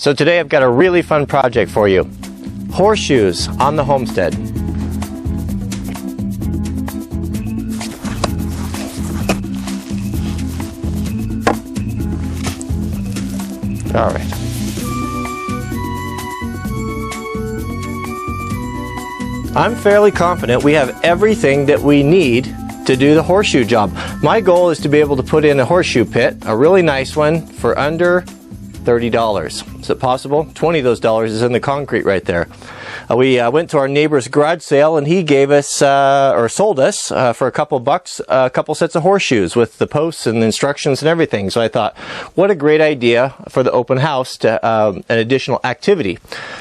So today I've got a really fun project for you. Horseshoes on the homestead. All right. I'm fairly confident we have everything that we need to do the horseshoe job. My goal is to be able to put in a horseshoe pit, a really nice one, for under $30. Is it possible? 20 of those dollars is in the concrete right there. We went to our neighbor's garage sale and he gave us, or sold us, for a couple bucks, a couple sets of horseshoes with the posts and the instructions and everything. So I thought, what a great idea for the open house to an additional activity.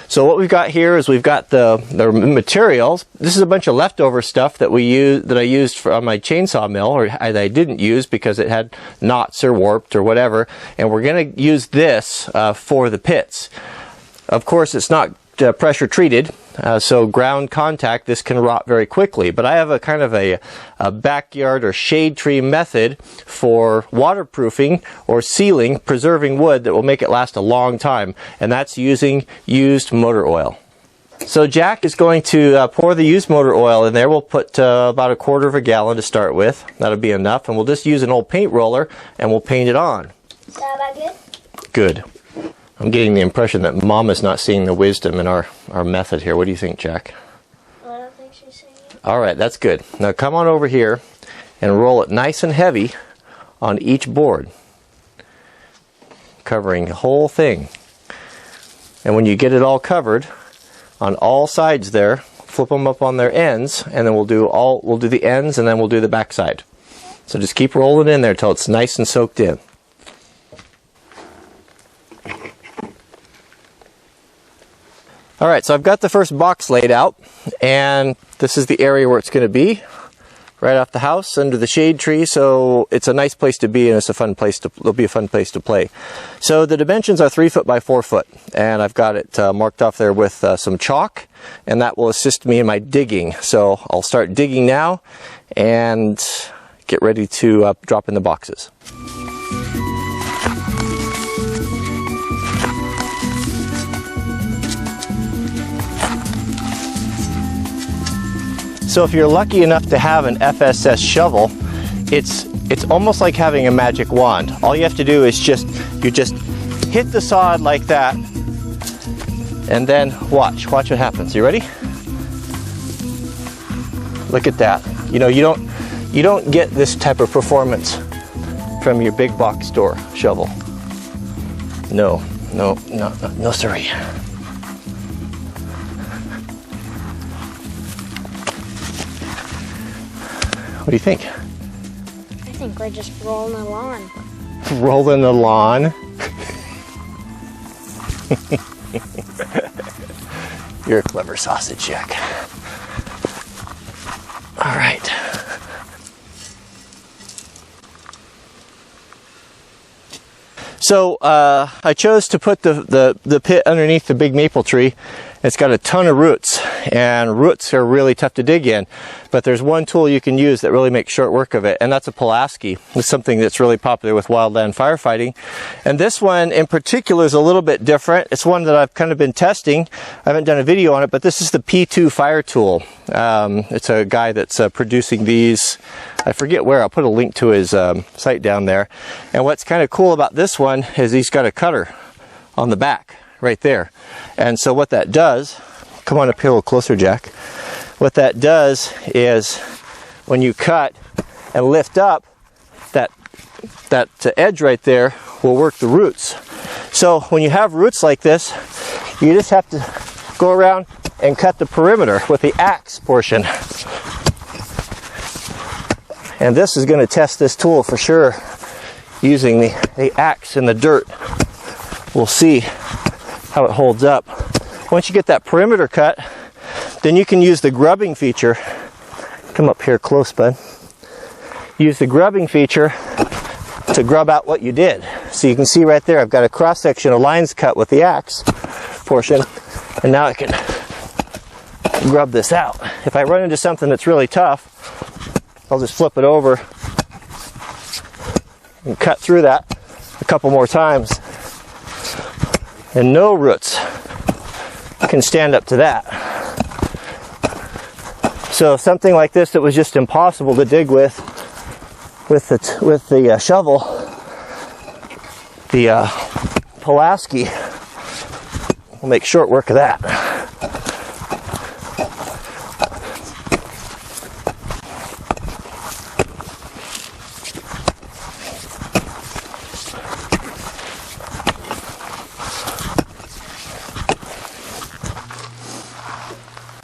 So what we've got here is we've got the materials. This is a bunch of leftover stuff that I used from my chainsaw mill, or that I didn't use because it had knots or warped or whatever. And we're going to use this for the pits. Of course, it's not pressure treated, so ground contact, this can rot very quickly. But I have a kind of a backyard or shade tree method for waterproofing or sealing, preserving wood that will make it last a long time, and that's using used motor oil. So Jack is going to pour the used motor oil in there. We'll put about 1/4 gallon to start with. That'll be enough, and we'll just use an old paint roller and we'll paint it on. Is that about good? Good. I'm getting the impression that Mom is not seeing the wisdom in our method here. What do you think, Jack? I don't think she's seeing it. All right, that's good. Now come on over here and roll it nice and heavy on each board, covering the whole thing. And when you get it all covered on all sides there, flip them up on their ends, and then we'll do the ends, and then we'll do the back side. So just keep rolling in there till it's nice and soaked in. All right, so I've got the first box laid out, and this is the area where it's going to be, right off the house under the shade tree. So it's a nice place to be, and it's a fun place to. It'll be a fun place to play. So the dimensions are 3 foot by 4 foot, and I've got it marked off there with some chalk, and that will assist me in my digging. So I'll start digging now, and get ready to drop in the boxes. So if you're lucky enough to have an FSS shovel, it's almost like having a magic wand. All you have to do is just hit the sod like that, and then watch what happens. You ready? Look at that. You know, you don't get this type of performance from your big box store shovel. No, sorry. What do you think? I think we're just rolling the lawn. Rolling the lawn? You're a clever sausage, Jack. All right. So I chose to put the pit underneath the big maple tree. It's got a ton of roots, and roots are really tough to dig in. But there's one tool you can use that really makes short work of it, and that's a Pulaski. It's something that's really popular with wildland firefighting. And this one in particular is a little bit different. It's one that I've kind of been testing. I haven't done a video on it, but this is the P2 fire tool. It's a guy that's producing these. I forget where. I'll put a link to his site down there. And what's kind of cool about this one is he's got a cutter on the back right there. And so what that does, come on up here a little closer, Jack. What that does is when you cut and lift up, that edge right there will work the roots. So when you have roots like this, you just have to go around and cut the perimeter with the axe portion. And this is going to test this tool for sure, using the axe in the dirt. We'll see how it holds up. Once you get that perimeter cut, then you can use the grubbing feature. Come up here close, bud. Use the grubbing feature to grub out what you did. So you can see right there, I've got a cross section of lines cut with the axe portion, and now I can grub this out. If I run into something that's really tough, I'll just flip it over and cut through that a couple more times. And no roots can stand up to that. So something like this that was just impossible to dig with the shovel, the Pulaski will make short work of that.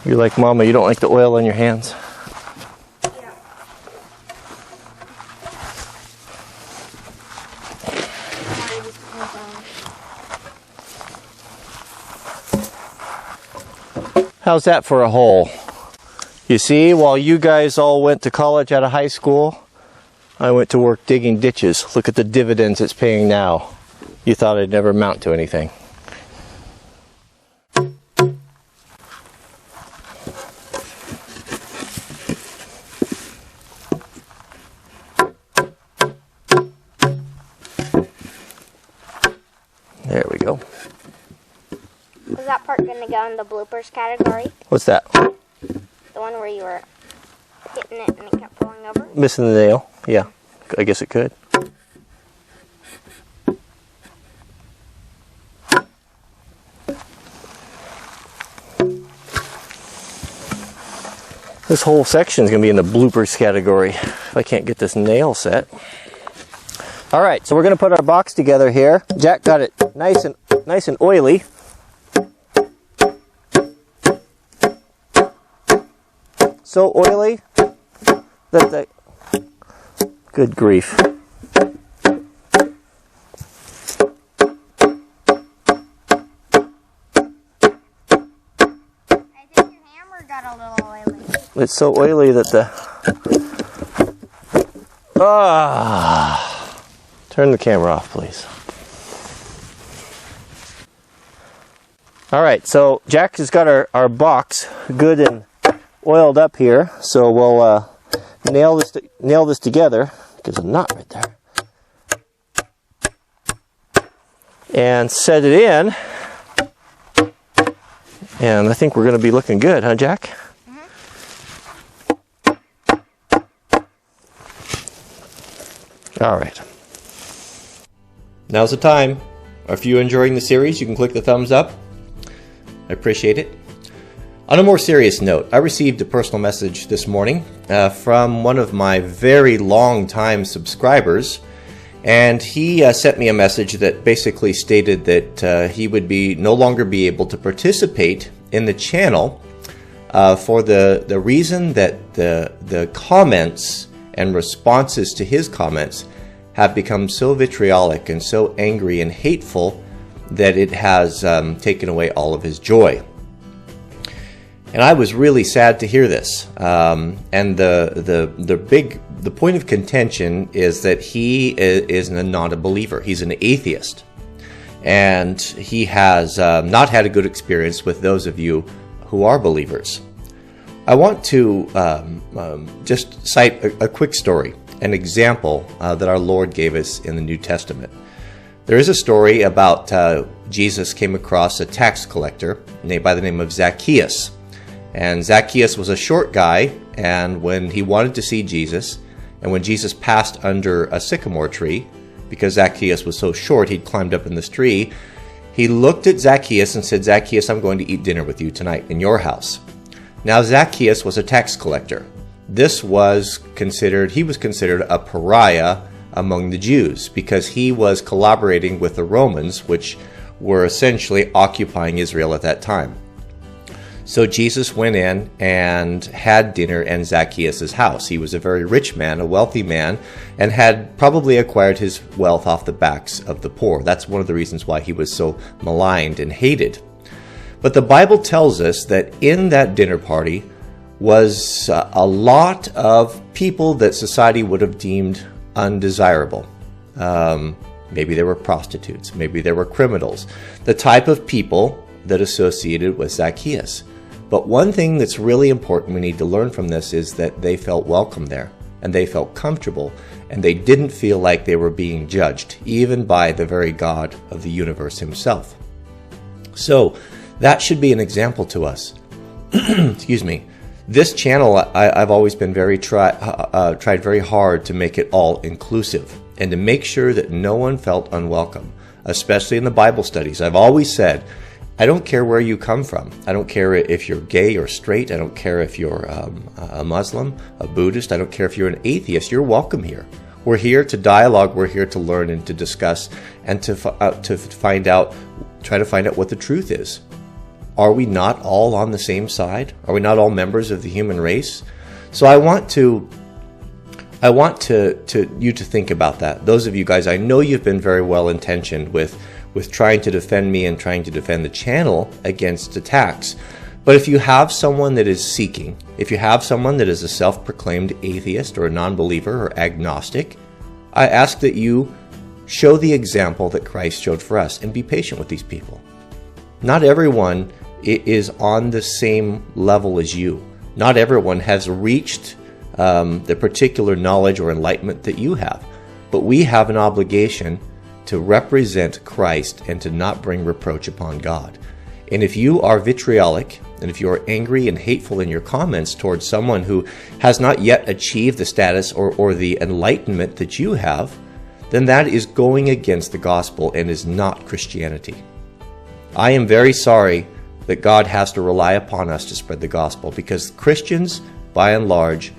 You're like Mama, you don't like the oil on your hands. Yeah. How's that for a hole? You see, while you guys all went to college out of high school, I went to work digging ditches. Look at the dividends it's paying now. You thought I'd never amount to anything. There we go. Is that part going to go in the bloopers category? What's that? The one where you were hitting it and it kept falling over? Missing the nail? Yeah, I guess it could. This whole section is going to be in the bloopers category if I can't get this nail set. All right, so we're going to put our box together here. Jack got it nice and oily. So oily that the good grief. I think your hammer got a little oily. It's so oily that the turn the camera off, please. All right, so Jack has got our box good and oiled up here, so we'll nail this together. There's a knot right there, and set it in. And I think we're going to be looking good, huh, Jack? All right. Now's the time. If you're enjoying the series, you can click the thumbs up. I appreciate it. On a more serious note, I received a personal message this morning from one of my very long-time subscribers, and he sent me a message that basically stated that he would no longer be able to participate in the channel for the reason that the comments and responses to his comments have become so vitriolic and so angry and hateful that it has taken away all of his joy. And I was really sad to hear this. And the point of contention is that he is not a believer. He's an atheist, and he has not had a good experience with those of you who are believers. I want to just cite a quick story, an example that our Lord gave us in the New Testament. There is a story about Jesus came across a tax collector named by the name of Zacchaeus. And Zacchaeus was a short guy, and when he wanted to see Jesus, and when Jesus passed under a sycamore tree, because Zacchaeus was so short he'd climbed up in this tree, he looked at Zacchaeus and said, "Zacchaeus, I'm going to eat dinner with you tonight in your house." Now Zacchaeus was a tax collector. He was considered a pariah among the Jews because he was collaborating with the Romans, which were essentially occupying Israel at that time. So Jesus went in and had dinner in Zacchaeus' house. He was a very rich man, a wealthy man, and had probably acquired his wealth off the backs of the poor. That's one of the reasons why he was so maligned and hated. But the Bible tells us that in that dinner party was a lot of people that society would have deemed undesirable. Maybe there were prostitutes, maybe there were criminals, the type of people that associated with Zacchaeus. But one thing that's really important we need to learn from this is that they felt welcome there, and they felt comfortable, and they didn't feel like they were being judged, even by the very God of the universe himself. So that should be an example to us. Excuse me. This channel, I've always been tried very hard to make it all inclusive and to make sure that no one felt unwelcome, especially in the Bible studies. I've always said, I don't care where you come from. I don't care if you're gay or straight. I don't care if you're a Muslim, a Buddhist. I don't care if you're an atheist. You're welcome here. We're here to dialogue. We're here to learn and to discuss and to find out, try to find out what the truth is. Are we not all on the same side? Are we not all members of the human race? So I want you to think about that. Those of you guys, I know you've been very well intentioned with trying to defend me and trying to defend the channel against attacks. But if you have someone that is seeking, if you have someone that is a self-proclaimed atheist or a non-believer or agnostic, I ask that you show the example that Christ showed for us and be patient with these people. Not everyone is on the same level as you. Not everyone has reached the particular knowledge or enlightenment that you have. But we have an obligation to represent Christ and to not bring reproach upon God. And if you are vitriolic, and if you are angry and hateful in your comments towards someone who has not yet achieved the status or the enlightenment that you have, then that is going against the gospel and is not Christianity. I am very sorry that God has to rely upon us to spread the gospel, because Christians, by and large,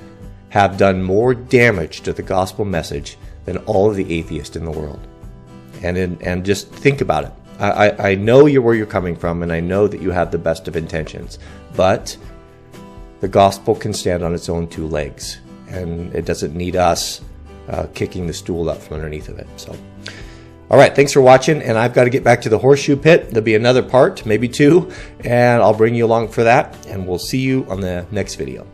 have done more damage to the gospel message than all of the atheists in the world. And just think about it. I know where you're coming from, and I know that you have the best of intentions, but the gospel can stand on its own two legs, and it doesn't need us kicking the stool up from underneath of it. So, all right, thanks for watching, and I've got to get back to the horseshoe pit. There'll be another part, maybe two, and I'll bring you along for that, and we'll see you on the next video.